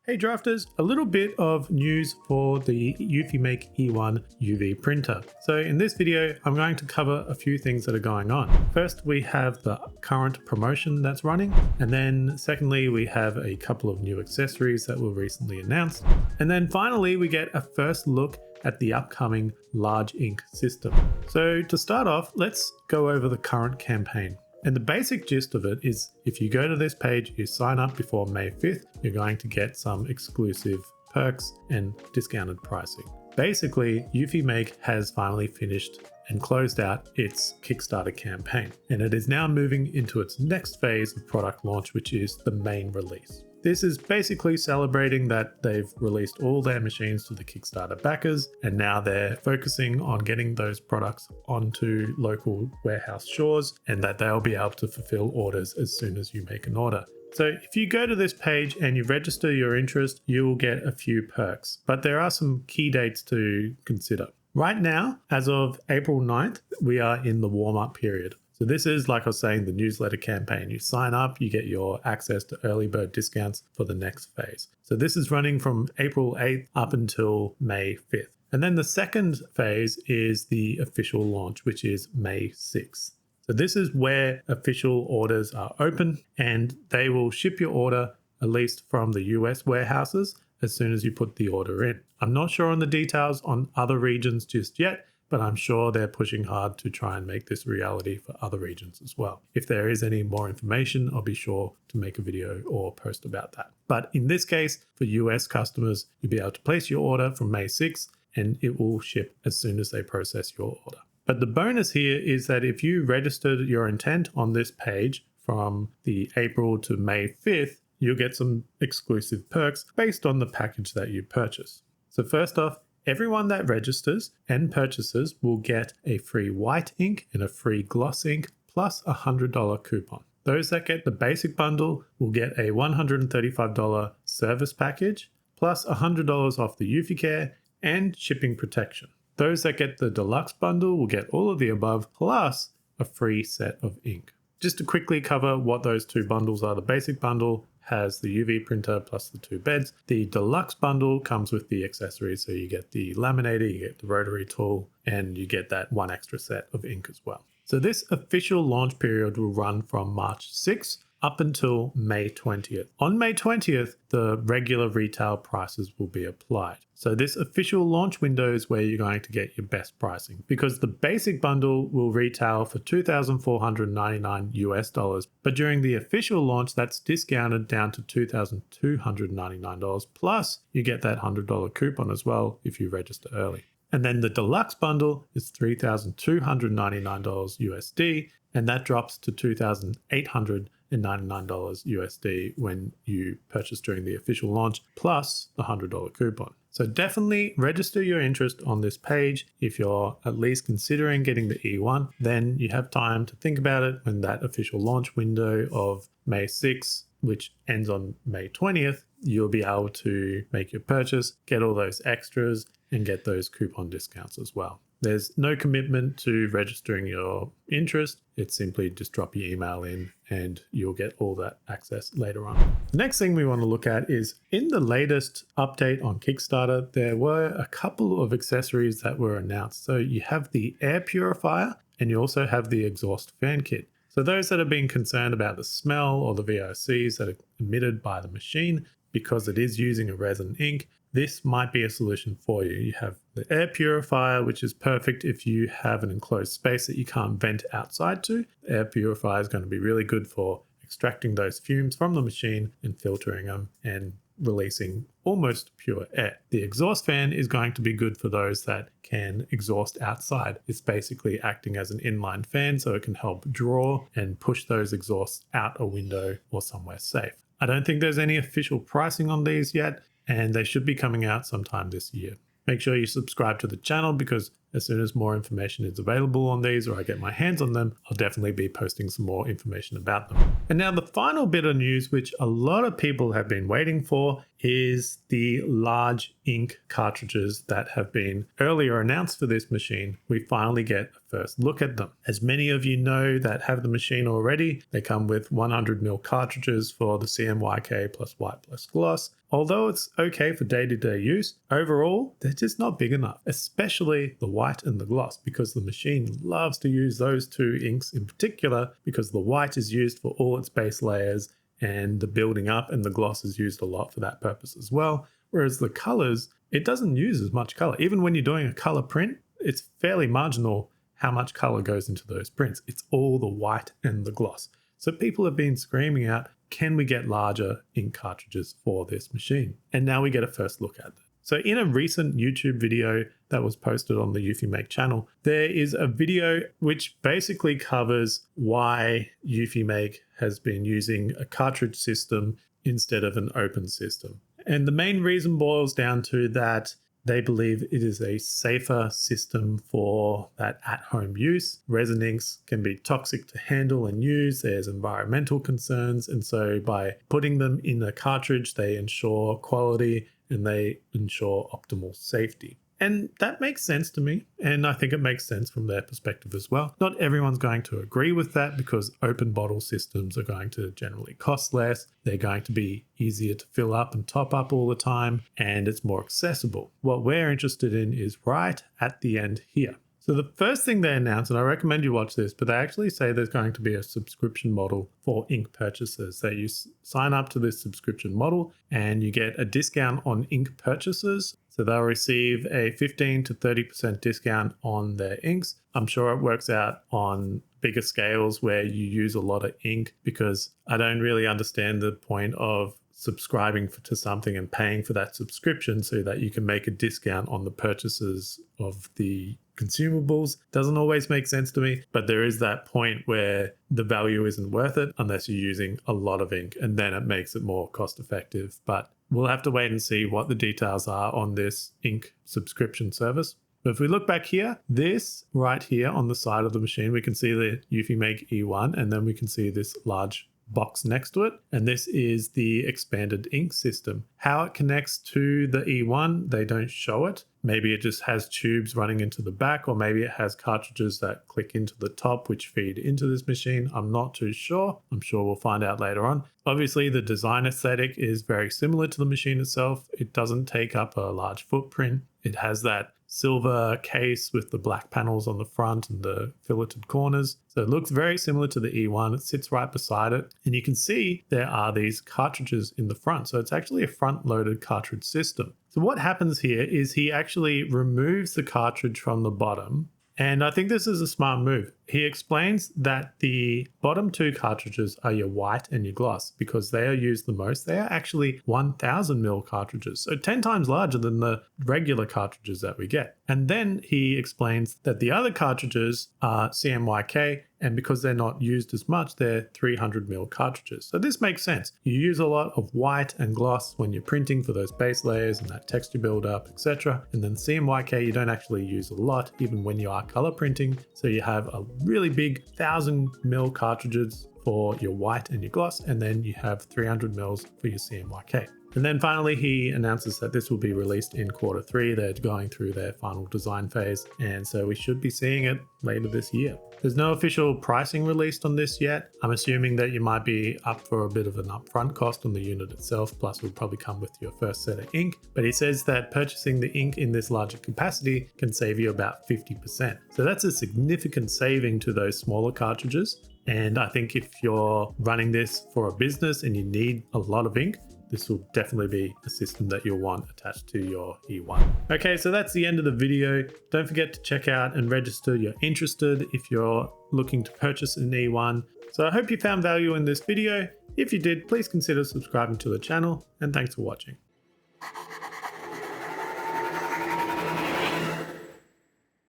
Hey drafters, a little bit of news for the Eufymake E1 UV printer. So in this video, I'm going to cover a few things that are going on. First, we have the current promotion that's running. And then secondly, we have a couple of new accessories that were recently announced. And then finally, we get a first look at the upcoming large ink system. So to start off, let's go over the current campaign. And the basic gist of it is if you go to this page, you sign up before May 5th, you're going to get some exclusive perks and discounted pricing. Basically, Eufymake has finally finished and closed out its Kickstarter campaign, and it is now moving into its next phase of product launch, which is the main release. This is basically celebrating that they've released all their machines to the Kickstarter backers, and now they're focusing on getting those products onto local warehouse shores, and that they'll be able to fulfill orders as soon as you make an order. So if you go to this page and you register your interest, you will get a few perks, but there are some key dates to consider. Right now, as of April 9th, we are in the warm-up period. So this is, like I was saying, the newsletter campaign. You sign up, you get your access to early bird discounts for the next phase. So this is running from April 8th up until May 5th. And then the second phase is the official launch, which is May 6th. So this is where official orders are open and they will ship your order, at least from the US warehouses, as soon as you put the order in. I'm not sure on the details on other regions just yet, but I'm sure they're pushing hard to try and make this reality for other regions as well. If there is any more information, I'll be sure to make a video or post about that. But in this case, for US customers, you'll be able to place your order from May 6th and it will ship as soon as they process your order. But the bonus here is that if you registered your intent on this page from the April to May 5th, you'll get some exclusive perks based on the package that you purchase. So first off, everyone that registers and purchases will get a free white ink and a free gloss ink plus a $100 coupon. Those that get the basic bundle will get a $135 service package plus $100 off the Eufycare and shipping protection. Those that get the deluxe bundle will get all of the above plus a free set of ink. Just to quickly cover what those two bundles are, the basic bundle has the UV printer plus the two beds. The deluxe bundle comes with the accessories, so you get the laminator, you get the rotary tool, and you get that one extra set of ink as well. So this official launch period will run from March 6th up until May 20th. On May 20th, the regular retail prices will be applied. So this official launch window is where you're going to get your best pricing because the basic bundle will retail for $2,499 US, but during the official launch, that's discounted down to $2,299 plus you get that $100 coupon as well if you register early. And then the deluxe bundle is $3,299 USD, and that drops to $2,899 USD when you purchase during the official launch, plus the $100 coupon. So definitely register your interest on this page. If you're at least considering getting the E1, then you have time to think about it when that official launch window of May 6th, which ends on May 20th, you'll be able to make your purchase, get all those extras, and get those coupon discounts as well. There's no commitment to registering your interest. It's simply just drop your email in and you'll get all that access later on. The next thing we want to look at is in the latest update on Kickstarter, there were a couple of accessories that were announced. So you have the air purifier and you also have the exhaust fan kit. So those that are being concerned about the smell or the VOCs that are emitted by the machine because it is using a resin ink, this might be a solution for you. You have the air purifier, which is perfect if you have an enclosed space that you can't vent outside to. The air purifier is going to be really good for extracting those fumes from the machine and filtering them and releasing almost pure air. The exhaust fan is going to be good for those that can exhaust outside. It's basically acting as an inline fan, so it can help draw and push those exhausts out a window or somewhere safe. I don't think there's any official pricing on these yet, and they should be coming out sometime this year. Make sure you subscribe to the channel because as soon as more information is available on these or I get my hands on them, I'll definitely be posting some more information about them. And now the final bit of news, which a lot of people have been waiting for, is the large ink cartridges that have been earlier announced for this machine. We finally get a first look at them. As many of you know that have the machine already, they come with 100ml cartridges for the CMYK plus white plus gloss. Although it's okay for day-to-day use, overall, they're just not big enough, especially the white and the gloss, because the machine loves to use those two inks in particular, because the white is used for all its base layers and the building up, and the gloss is used a lot for that purpose as well. Whereas the colors, it doesn't use as much color. Even when you're doing a color print, it's fairly marginal how much color goes into those prints. It's all the white and the gloss. So people have been screaming out, can we get larger ink cartridges for this machine? And now we get a first look at them. So in a recent YouTube video that was posted on the Eufymake channel, there is a video which basically covers why Eufymake has been using a cartridge system instead of an open system. And the main reason boils down to that they believe it is a safer system for that at-home use. Resin inks can be toxic to handle and use. There's environmental concerns. And so by putting them in a cartridge, they ensure quality and they ensure optimal safety. And that makes sense to me. And I think it makes sense from their perspective as well. Not everyone's going to agree with that because open bottle systems are going to generally cost less. They're going to be easier to fill up and top up all the time, and it's more accessible. What we're interested in is right at the end here. So the first thing they announced, and I recommend you watch this, but they actually say there's going to be a subscription model for ink purchases. So you sign up to this subscription model and you get a discount on ink purchases. So they'll receive a 15 to 30% discount on their inks. I'm sure it works out on bigger scales where you use a lot of ink, because I don't really understand the point of subscribing to something and paying for that subscription so that you can make a discount on the purchases of the consumables. Doesn't always make sense to me, but there is that point where the value isn't worth it unless you're using a lot of ink, and then it makes it more cost effective. But we'll have to wait and see what the details are on this ink subscription service. But if we look back here, this right here on the side of the machine, we can see the Eufymake E1, and then we can see this large box next to it, and this is the expanded ink system. How it connects to the E1, they don't show it. Maybe it just has tubes running into the back, or maybe it has cartridges that click into the top which feed into this machine. I'm not too sure. I'm sure we'll find out later on. Obviously the design aesthetic is very similar to the machine itself. It doesn't take up a large footprint. It has that silver case with the black panels on the front and the filleted corners. So it looks very similar to the E1. It sits right beside it. And you can see there are these cartridges in the front. So it's actually a front-loaded cartridge system. So what happens here is he actually removes the cartridge from the bottom. And I think this is a smart move. He explains that the bottom two cartridges are your white and your gloss because they are used the most. They are actually 1000ml cartridges, so 10 times larger than the regular cartridges that we get. And then he explains that the other cartridges are CMYK, and because they're not used as much, they're 300ml cartridges. So this makes sense. You use a lot of white and gloss when you're printing for those base layers and that texture buildup, etc. And then CMYK, you don't actually use a lot, even when you are color printing. So you have a really big 1000ml cartridges for your white and your gloss, and then you have 300ml for your CMYK. And then finally, he announces that this will be released in Q3. They're going through their final design phase, and so we should be seeing it later this year. There's no official pricing released on this yet. I'm assuming that you might be up for a bit of an upfront cost on the unit itself, plus it will probably come with your first set of ink. But he says that purchasing the ink in this larger capacity can save you about 50%. So that's a significant saving to those smaller cartridges. And I think if you're running this for a business and you need a lot of ink, this will definitely be a system that you'll want attached to your E1. Okay, so that's the end of the video. Don't forget to check out and register you're interested if you're looking to purchase an E1. So I hope you found value in this video. If you did, please consider subscribing to the channel, and thanks for watching.